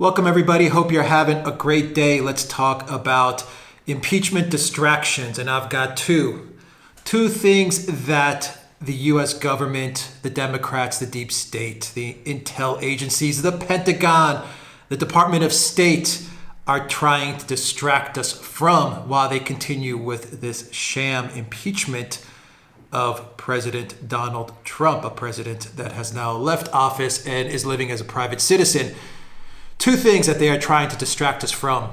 Welcome, everybody. Hope you're having a great day. Let's talk about impeachment distractions. And I've got two things that the U.S. government, the Democrats, the deep state, the intel agencies, the Pentagon, the Department of State are trying to distract us from while they continue with this sham impeachment of President Donald Trump, a president that has now left office and is living as a private citizen. Two things that they are trying to distract us from.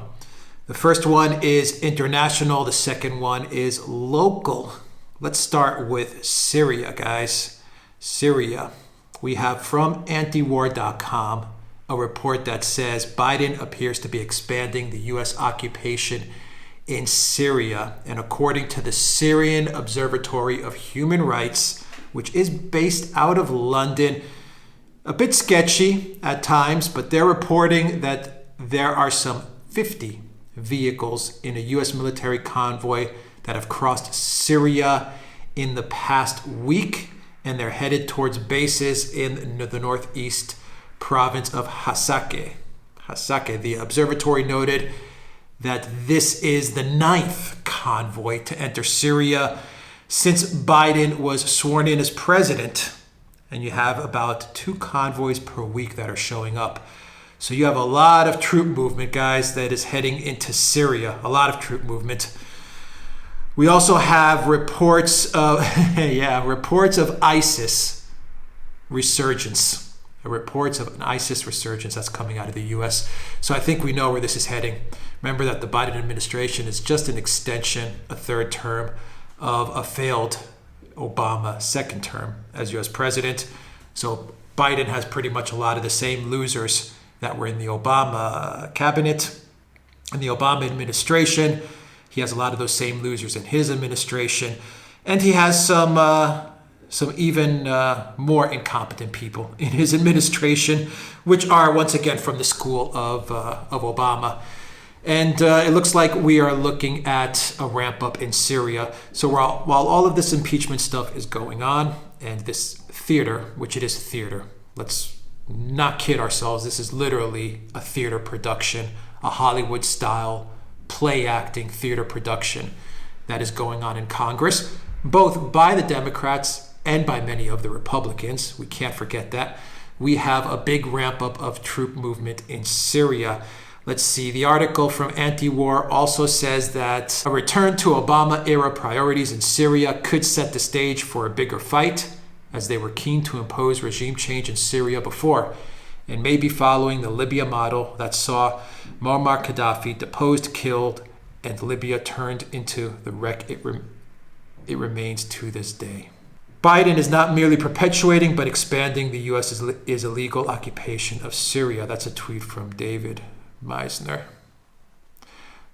The first one is international. The second one is local. Let's start with Syria, guys. Syria. We have from antiwar.com a report that says Biden appears to be expanding the U.S. occupation in Syria. And according to the Syrian Observatory of Human Rights, which is based out of London, a bit sketchy at times, but they're reporting that there are some 50 vehicles in a U.S. military convoy that have crossed Syria in the past week, and they're headed towards bases in the northeast province of Hasake. The observatory noted that this is the 9th convoy to enter Syria since Biden was sworn in as president. And you have about 2 convoys per week that are showing up. So you have a lot of troop movement, guys, that is heading into Syria. A lot of troop movement. We also have reports of ISIS resurgence. Reports of an ISIS resurgence that's coming out of the U.S. So I think we know where this is heading. Remember that the Biden administration is just an extension, a third term of a failed Obama second term as U.S. president. So Biden has pretty much a lot of the same losers that were in the Obama cabinet, in the Obama administration. He has a lot of those same losers in his administration. And he has some even more incompetent people in his administration, which are once again from the school of Obama. And it looks like we are looking at a ramp up in Syria. So while all of this impeachment stuff is going on, and this theater, which it is theater, let's not kid ourselves. This is literally a theater production, a Hollywood style play acting theater production that is going on in Congress, both by the Democrats and by many of the Republicans. We can't forget that. We have a big ramp up of troop movement in Syria. Let's see, the article from Anti-War also says that a return to Obama-era priorities in Syria could set the stage for a bigger fight, as they were keen to impose regime change in Syria before, and maybe following the Libya model that saw Muammar Gaddafi deposed, killed, and Libya turned into the wreck it remains to this day. Biden is not merely perpetuating, but expanding the U.S. is illegal occupation of Syria. That's a tweet from David Meisner.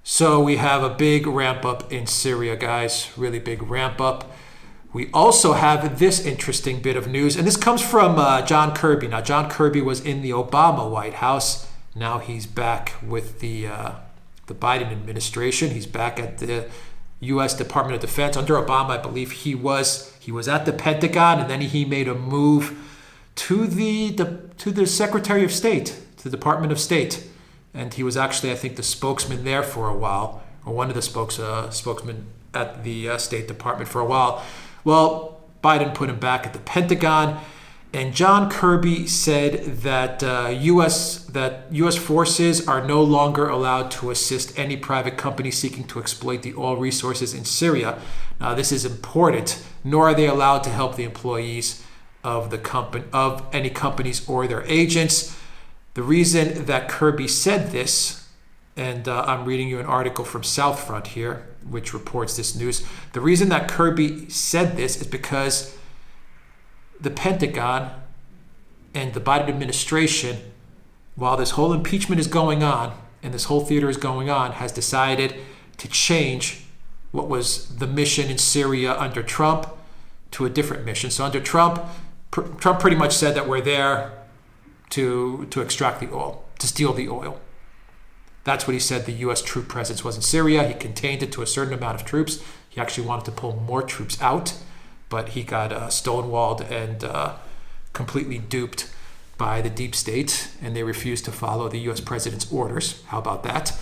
So we have a big ramp up in Syria, guys. Really big ramp up. We also have this interesting bit of news, and this comes from John Kirby. Now, John Kirby was in the Obama White House. Now he's back with the Biden administration. He's back at the U.S. Department of Defense. Under Obama, I believe he was at the Pentagon, and then he made a move to the Secretary of State, to the Department of State. And he was actually, I think, the spokesman there for a while, or one of the spokesmen at the State Department for a while. Well, Biden put him back at the Pentagon, and John Kirby said that U.S. forces are no longer allowed to assist any private company seeking to exploit the oil resources in Syria. Now, this is important. Nor are they allowed to help the employees of any companies or their agents. The reason that Kirby said this, and I'm reading you an article from Southfront here, which reports this news. The reason that Kirby said this is because the Pentagon and the Biden administration, while this whole impeachment is going on and this whole theater is going on, has decided to change what was the mission in Syria under Trump to a different mission. So under Trump pretty much said that we're there to extract the oil, to steal the oil. That's what he said the U.S. troop presence was in Syria. He contained it to a certain amount of troops. He actually wanted to pull more troops out, but he got stonewalled and completely duped by the deep state, and they refuse to follow the U.S. president's orders. How about that?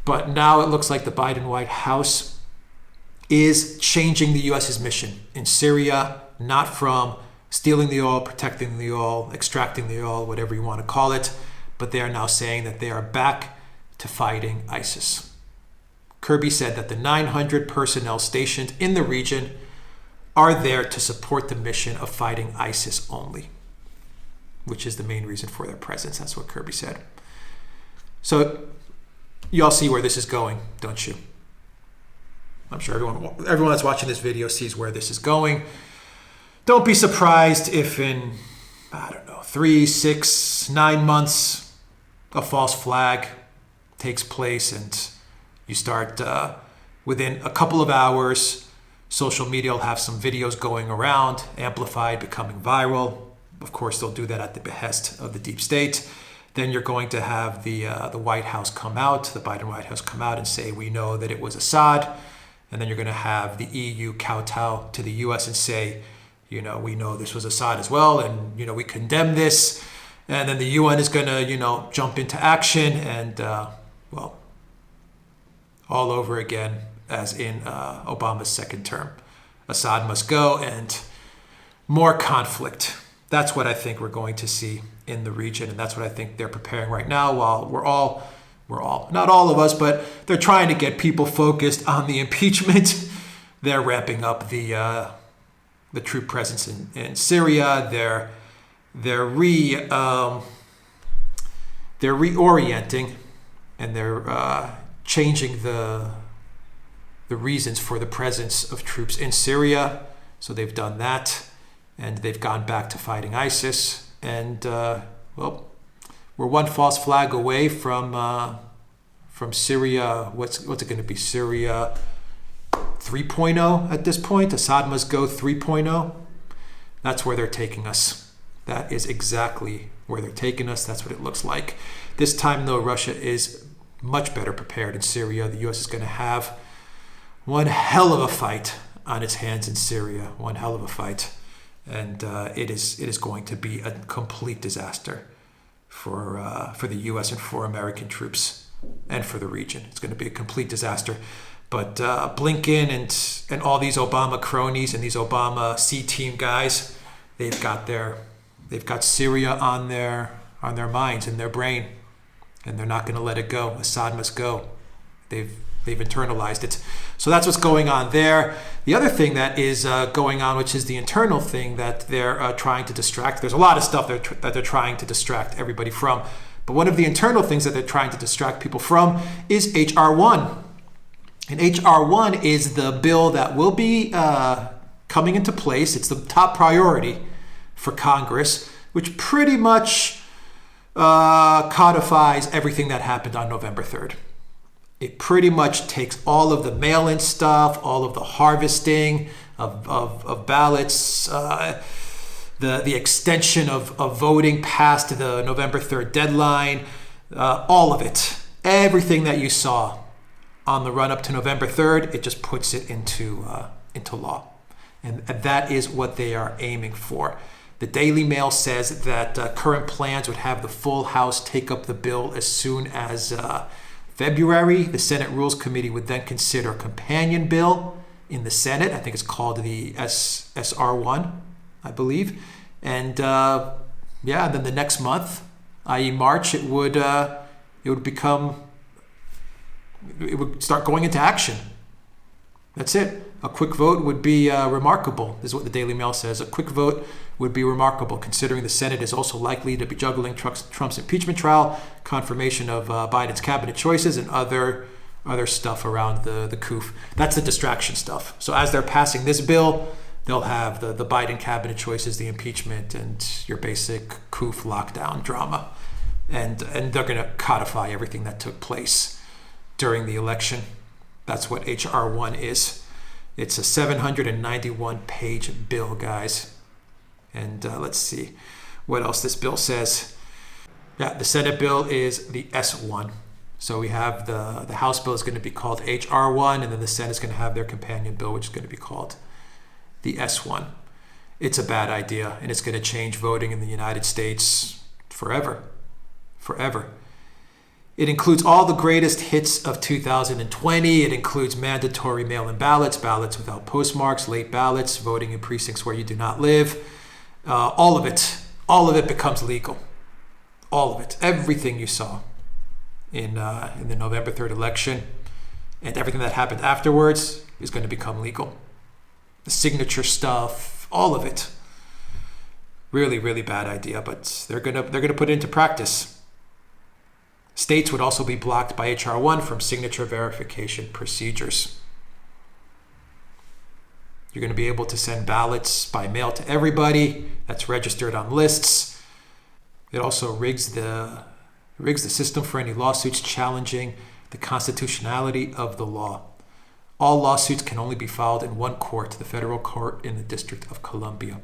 But now it looks like the Biden White House is changing the U.S.'s mission in Syria, not from stealing the oil, protecting the oil, extracting the oil, whatever you want to call it, but they are now saying that they are back to fighting ISIS. Kirby said that the 900 personnel stationed in the region are there to support the mission of fighting ISIS only, which is the main reason for their presence. That's what Kirby said. So you all see where this is going, don't you? I'm sure everyone that's watching this video sees where this is going. Don't be surprised if in, 3, 6, 9 months, a false flag takes place and you start, within a couple of hours, social media will have some videos going around, amplified, becoming viral. Of course, they'll do that at the behest of the deep state. Then you're going to have the White House come out, the Biden White House come out and say, we know that it was Assad. And then you're going to have the EU kowtow to the U.S. and say, we know this was Assad as well, and, we condemn this. And then the UN is going to, jump into action and, all over again, as in Obama's second term. Assad must go, and more conflict. That's what I think we're going to see in the region, and that's what I think they're preparing right now, while we're all, not all of us, but they're trying to get people focused on the impeachment. They're ramping up the troop presence in Syria. They're reorienting, and they're changing the reasons for the presence of troops in Syria. So they've done that, and they've gone back to fighting ISIS. And we're one false flag away from Syria. What's it going to be? Syria 3.0 at this point. Assad must go 3.0. That's where they're taking us. That is exactly where they're taking us. That's what it looks like. This time, though, Russia is much better prepared in Syria. The U.S. is going to have one hell of a fight on its hands in Syria. One hell of a fight. And it is going to be a complete disaster for the U.S. and for American troops and for the region. It's going to be a complete disaster. But Blinken and all these Obama cronies and these Obama C-team guys, they've got Syria on their minds, in their brain, and they're not going to let it go. Assad must go. They've internalized it. So that's what's going on there. The other thing that is going on, which is the internal thing that they're trying to distract. There's a lot of stuff that they're trying to distract everybody from. But one of the internal things that they're trying to distract people from is H.R.1. And H.R.1 is the bill that will be coming into place. It's the top priority for Congress, which pretty much codifies everything that happened on November 3rd. It pretty much takes all of the mail-in stuff, all of the harvesting of ballots, the extension of voting past the November 3rd deadline, all of it. Everything that you saw on the run-up to November 3rd, it just puts it into law. And that is what they are aiming for. The Daily Mail says that current plans would have the full House take up the bill as soon as February. The Senate Rules Committee would then consider a companion bill in the Senate. I think it's called the H.R.1, I believe. And then the next month, i.e. March, it would start going into action. That's it. A quick vote would be remarkable. This is what the Daily Mail says. A quick vote would be remarkable, considering the Senate is also likely to be juggling Trump's impeachment trial, confirmation of Biden's cabinet choices, and other stuff around the coup. That's the distraction stuff. So as they're passing this bill, they'll have the Biden cabinet choices, the impeachment, and your basic coup lockdown drama. And they're going to codify everything that took place during the election. That's what H.R.1 is. It's a 791-page bill, guys. And let's see what else this bill says. Yeah, the Senate bill is the S1. So we have the House bill is going to be called H.R.1, and then the Senate is going to have their companion bill, which is going to be called the S1. It's a bad idea, and it's going to change voting in the United States forever. Forever. It includes all the greatest hits of 2020. It includes mandatory mail-in ballots, ballots without postmarks, late ballots, voting in precincts where you do not live. All of it becomes legal. All of it. Everything you saw in the November 3rd election and everything that happened afterwards is going to become legal. The signature stuff, all of it. Really, really bad idea, but they're gonna put it into practice. States would also be blocked by H.R.1 from signature verification procedures. You're going to be able to send ballots by mail to everybody that's registered on lists. It also rigs the system for any lawsuits challenging the constitutionality of the law. All lawsuits can only be filed in one court, the federal court in the District of Columbia.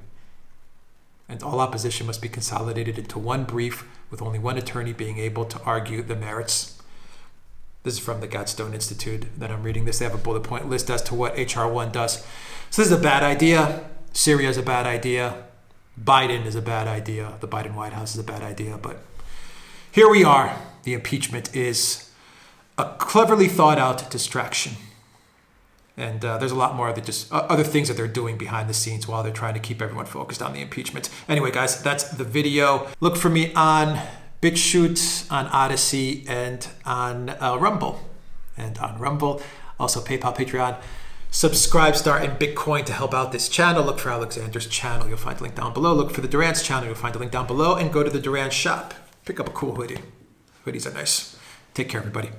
And all opposition must be consolidated into one brief with only one attorney being able to argue the merits. This is from the Gladstone Institute that I'm reading this. They have a bullet point list as to what H.R.1 does. So this is a bad idea. Syria is a bad idea. Biden is a bad idea. The Biden White House is a bad idea. But here we are. The impeachment is a cleverly thought out distraction. And there's a lot more of just other things that they're doing behind the scenes while they're trying to keep everyone focused on the impeachment. Anyway, guys, that's the video. Look for me on BitChute, on Odyssey, and on Rumble. Also PayPal, Patreon. Subscribe, start in Bitcoin to help out this channel. Look for Alexander's channel. You'll find the link down below. Look for the Duran's channel. You'll find the link down below. And go to the Duran shop. Pick up a cool hoodie. Hoodies are nice. Take care, everybody.